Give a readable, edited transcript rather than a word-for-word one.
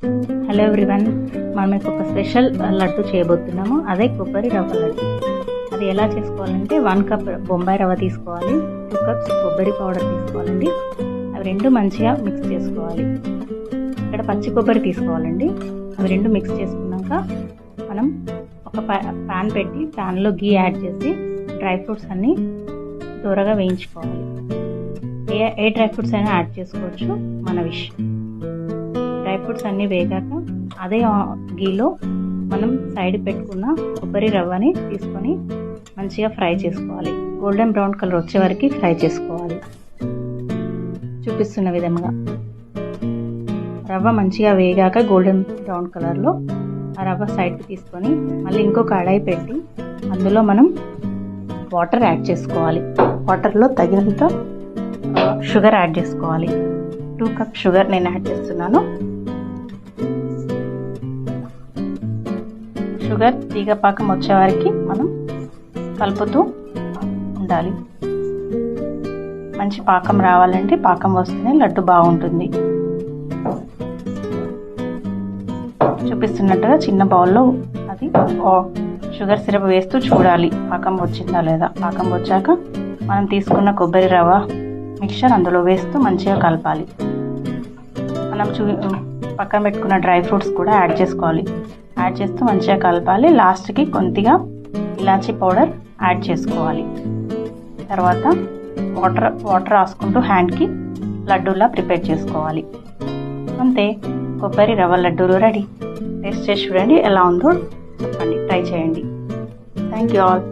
Hello everyone, మనం ఒక special laddu చేయబోతున్నాము. అదే కొబ్బరి రవ్వ లడ్డు. అది ఎలా చేసుకోవాలంటే 1 కప్ బొంబాయి రవ్వ తీసుకోవాలి, 2 కప్స్ కొబ్బరి పౌడర్ తీసుకోవాలండి. అవి రెండు మంచిగా మిక్స్ చేసుకోవాలి. ఇక్కడ పచ్చి కొబ్బరి తీసుకోవాలండి. అవి రెండు మిక్స్ చేసుకున్నాక మనం ఒక ప్యాన్ పెట్టి ప్యాన్లో గీ యాడ్ చేసి డ్రై ఫ్రూట్స్ అన్నీ త్వరగా వేయించుకోవాలి. ఏ డ్రై ఫ్రూట్స్ అయినా యాడ్ చేసుకోవచ్చు, మన విష్. డ్రై ఫ్రూట్స్ అన్నీ వేగాక అదే గీలో మనం సైడ్ పెట్టుకున్న కొబ్బరి రవ్వని తీసుకొని మంచిగా ఫ్రై చేసుకోవాలి. గోల్డెన్ బ్రౌన్ కలర్ వచ్చే వరకు ఫ్రై చేసుకోవాలి. చూపిస్తున్న విధంగా రవ్వ మంచిగా వేగాక గోల్డెన్ బ్రౌన్ కలర్లో ఆ రవ్వ సైడ్కి తీసుకొని మళ్ళీ ఇంకో కడాయి పెట్టి అందులో మనం వాటర్ యాడ్ చేసుకోవాలి. వాటర్లో తగినంత షుగర్ యాడ్ చేసుకోవాలి. 2 కప్ షుగర్ నేను యాడ్ చేస్తున్నాను. షుగర్ తీగ పాకం వచ్చే వరకు మనం కలుపుతూ ఉండాలి. మంచి పాకం రావాలంటే పాకం వస్తేనే లడ్డు బాగుంటుంది. చూపిస్తున్నట్టుగా చిన్న బౌల్లో అది షుగర్ సిరప్ వేస్తూ చూడాలి పాకం వచ్చిందా లేదా. పాకం వచ్చాక మనం తీసుకున్న కొబ్బరి రవ్వ మిక్చర్ అందులో వేస్తూ మంచిగా కలపాలి. మనం పక్కన పెట్టుకున్న డ్రై ఫ్రూట్స్ కూడా యాడ్ చేసుకోవాలి. యాడ్ చేస్తూ మంచిగా కలపాలి. లాస్ట్కి కొద్దిగా ఇలాచీ పౌడర్ యాడ్ చేసుకోవాలి. తర్వాత వాటర్ రాసుకుంటూ హ్యాండ్కి లడ్డూలా ప్రిపేర్ చేసుకోవాలి. అంతే, కొబ్బరి రవ్వ లడ్డూలు రెడీ. టేస్ట్ చేసి చూడండి, ఎలా ఉందో చెప్పండి, ట్రై చేయండి. Thank you all.